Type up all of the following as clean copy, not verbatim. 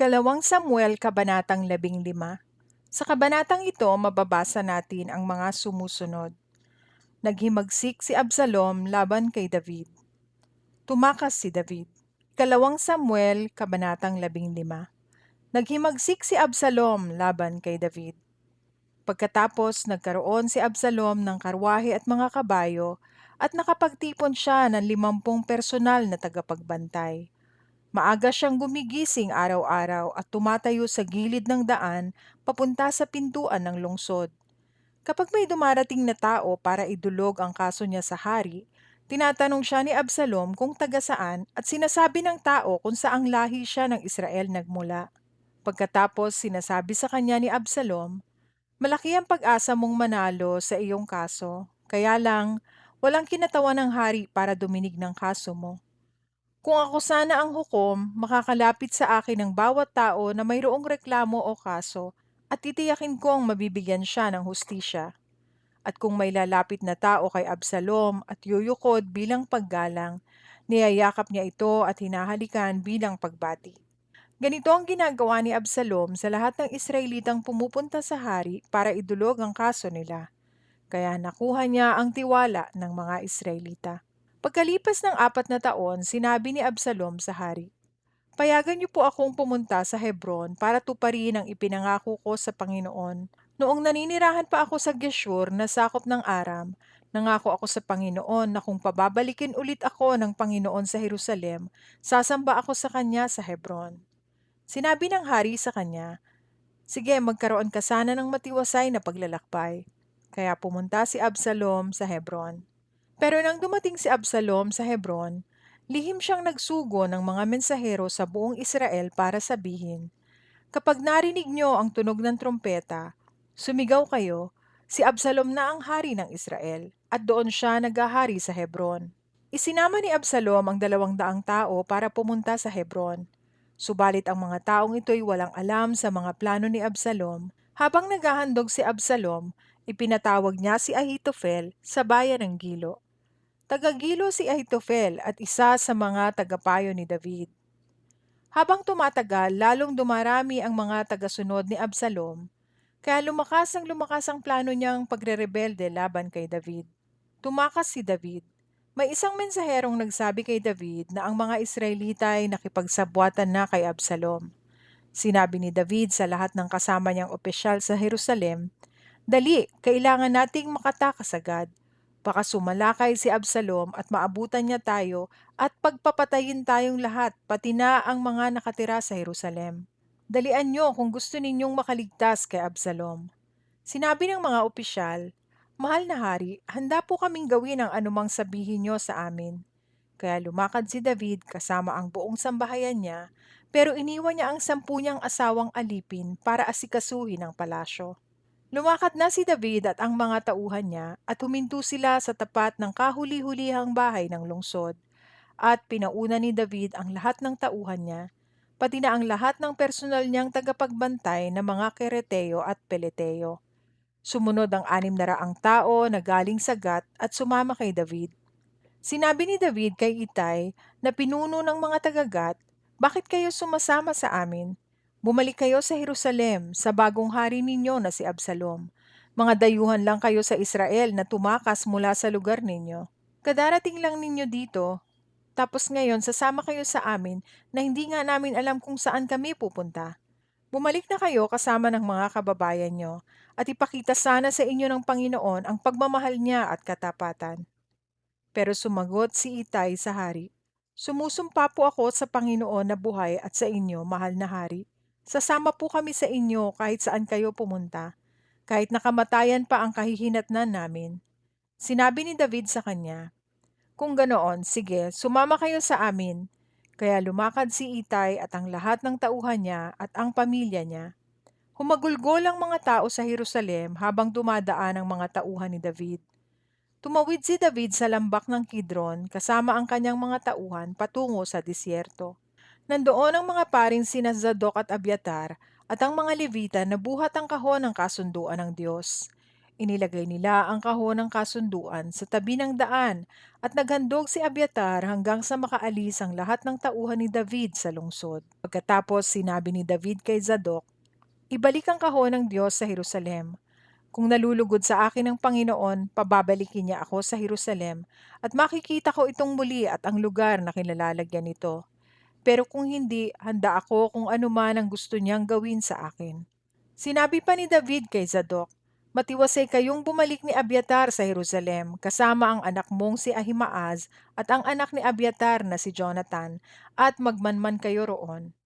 Ikalawang Samuel, Kabanatang 15. Sa kabanatang ito, mababasa natin ang mga sumusunod. Naghimagsik si Absalom laban kay David. Tumakas si David. Ikalawang Samuel, Kabanatang 15. Naghimagsik si Absalom laban kay David. Pagkatapos nagkaroon si Absalom ng karwahe at mga kabayo at nakapagtipon siya ng 50 personal na tagapagbantay. Maaga siyang gumigising araw-araw at tumatayo sa gilid ng daan papunta sa pintuan ng lungsod. Kapag may dumarating na tao para idulog ang kaso niya sa hari, tinatanong siya ni Absalom kung taga saan at sinasabi ng tao kung saang lahi siya ng Israel nagmula. Pagkatapos sinasabi sa kanya ni Absalom, "Malaki ang pag-asa mong manalo sa iyong kaso, kaya lang walang kinatawan ng hari para duminig ng kaso mo. Kung ako sana ang hukom, makakalapit sa akin ang bawat tao na mayroong reklamo o kaso at titiyakin kong mabibigyan siya ng hustisya. At kung may lalapit na tao kay Absalom at yuyukod bilang paggalang, niyayakap niya ito at hinahalikan bilang pagbati." Ganito ang ginagawa ni Absalom sa lahat ng Israelitang pumupunta sa hari para idulog ang kaso nila. Kaya nakuha niya ang tiwala ng mga Israelita. Pagkalipas ng 4 na taon, sinabi ni Absalom sa hari, "Payagan niyo po akong pumunta sa Hebron para tuparin ang ipinangako ko sa Panginoon. Noong naninirahan pa ako sa Geshur na sakop ng Aram, nangako ako sa Panginoon na kung pababalikin ulit ako ng Panginoon sa Jerusalem, sasamba ako sa kanya sa Hebron." Sinabi ng hari sa kanya, "Sige, magkaroon ka sana ng matiwasay na paglalakbay." Kaya pumunta si Absalom sa Hebron. Pero nang dumating si Absalom sa Hebron, lihim siyang nagsugo ng mga mensahero sa buong Israel para sabihin, "Kapag narinig niyo ang tunog ng trompeta, sumigaw kayo, si Absalom na ang hari ng Israel, at doon siya naghahari sa Hebron." Isinama ni Absalom ang 200 tao para pumunta sa Hebron. Subalit ang mga taong ito'y walang alam sa mga plano ni Absalom. Habang naghahandog si Absalom, ipinatawag niya si Ahitofel sa bayan ng Gilo. Taga-Gilo si Ahitofel at isa sa mga tagapayo ni David. Habang tumatagal, lalong dumarami ang mga tagasunod ni Absalom, kaya lumakas ang plano niyang pagrerebelde laban kay David. Tumakas si David. May isang mensaherong nagsabi kay David na ang mga Israelita ay nakipagsabwatan na kay Absalom. Sinabi ni David sa lahat ng kasama niyang opisyal sa Jerusalem, "Dali, kailangan nating makatakas agad. Baka sumalakay si Absalom at maabutan niya tayo at pagpapatayin tayong lahat, pati na ang mga nakatira sa Jerusalem. Dalian niyo kung gusto ninyong makaligtas kay Absalom." Sinabi ng mga opisyal, "Mahal na hari, handa po kaming gawin ang anumang sabihin niyo sa amin." Kaya lumakad si David kasama ang buong sambahayan niya, pero iniwan niya ang 10 niyang asawang alipin para asikasuhin ang palasyo. Lumakad na si David at ang mga tauhan niya at huminto sila sa tapat ng kahuli-hulihang bahay ng lungsod, at pinauna ni David ang lahat ng tauhan niya, pati na ang lahat ng personal niyang tagapagbantay na mga Kereteo at Peleteo. Sumunod ang 600 tao na galing sa Gat at sumama kay David. Sinabi ni David kay Itay na pinuno ng mga taga-Gat, "Bakit kayo sumasama sa amin? Bumalik kayo sa Jerusalem, sa bagong hari ninyo na si Absalom. Mga dayuhan lang kayo sa Israel na tumakas mula sa lugar ninyo. Kadarating lang ninyo dito, tapos ngayon sasama kayo sa amin na hindi nga namin alam kung saan kami pupunta. Bumalik na kayo kasama ng mga kababayan nyo at ipakita sana sa inyo ng Panginoon ang pagmamahal niya at katapatan." Pero sumagot si Itay sa hari, "Sumusumpa po ako sa Panginoon na buhay at sa inyo, mahal na hari. Sasama po kami sa inyo kahit saan kayo pumunta, kahit nakamatayan pa ang kahihinatnan namin." Sinabi ni David sa kanya, "Kung ganoon, sige, sumama kayo sa amin." Kaya lumakad si Itay at ang lahat ng tauhan niya at ang pamilya niya. Humagulgol ang mga tao sa Jerusalem habang dumadaan ang mga tauhan ni David. Tumawid si David sa lambak ng Kidron kasama ang kanyang mga tauhan patungo sa disyerto. Nandoon ang mga paring sina Zadok at Abiatar at ang mga Levita na buhat ang kahon ng kasunduan ng Diyos. Inilagay nila ang kahon ng kasunduan sa tabi ng daan at naghandog si Abiatar hanggang sa makaalis ang lahat ng tauhan ni David sa lungsod. Pagkatapos sinabi ni David kay Zadok, "Ibalik ang kahon ng Diyos sa Jerusalem. Kung nalulugod sa akin ang Panginoon, pababalikin niya ako sa Jerusalem at makikita ko itong muli at ang lugar na kinalalagyan nito. Pero kung hindi, handa ako kung ano man ang gusto niyang gawin sa akin." Sinabi pa ni David kay Zadok, "Matiwasay kayong bumalik ni Abiatar sa Jerusalem kasama ang anak mong si Ahimaaz at ang anak ni Abiatar na si Jonathan at magmanman kayo roon.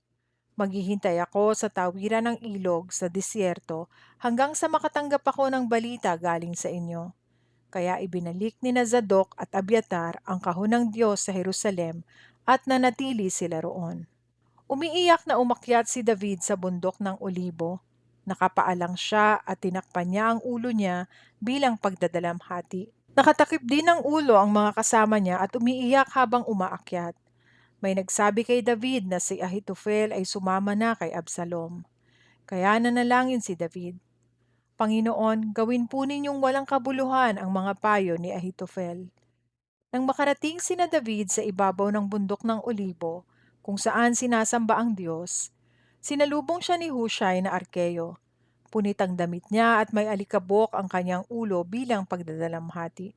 Maghihintay ako sa tawiran ng ilog sa disyerto hanggang sa makatanggap ako ng balita galing sa inyo." Kaya ibinalik ni na Zadok at Abiatar ang kahon ng Diyos sa Jerusalem at nanatili sila roon. Umiiyak na umakyat si David sa bundok ng Olibo. Nakapaalang siya at tinakpan niya ang ulo niya bilang pagdadalamhati. Nakatakip din ng ulo ang mga kasama niya at umiiyak habang umaakyat. May nagsabi kay David na si Ahitofel ay sumama na kay Absalom. Kaya nanalangin si David, "Panginoon, gawin po ninyong walang kabuluhan ang mga payo ni Ahitofel." Nang makarating sina David sa ibabaw ng bundok ng Olibo, kung saan sinasamba ang Diyos, sinalubong siya ni Hushai na arkeyo. Punit ang damit niya at may alikabok ang kanyang ulo bilang pagdadalamhati.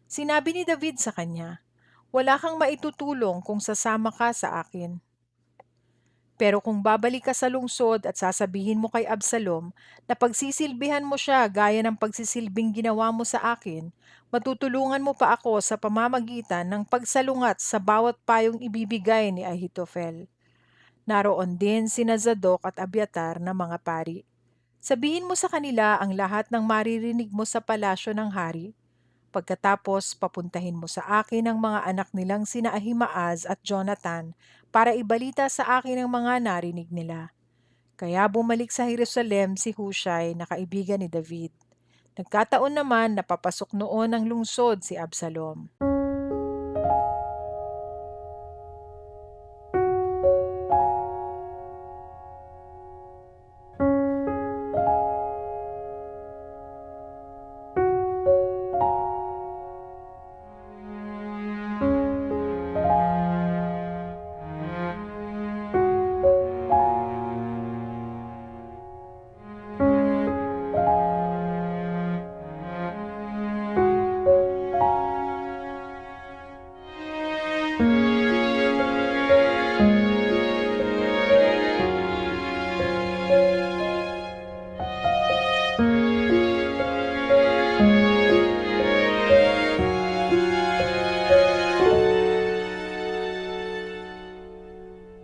Sinabi ni David sa kanya, "Wala kang maitutulong kung sasama ka sa akin. Pero kung babalik ka sa lungsod at sasabihin mo kay Absalom na pagsisilbihan mo siya gaya ng pagsisilbing ginawa mo sa akin, matutulungan mo pa ako sa pamamagitan ng pagsalungat sa bawat payong ibibigay ni Ahitofel." Naroon din sina Zadok at Abiatar na mga pari. "Sabihin mo sa kanila ang lahat ng maririnig mo sa palasyo ng hari. Pagkatapos, papuntahin mo sa akin ang mga anak nilang sina Ahimaaz at Jonathan para ibalita sa akin ang mga narinig nila." Kaya bumalik sa Jerusalem si Hushai na kaibigan ni David. Nagkataon naman na papasok noon ng lungsod si Absalom.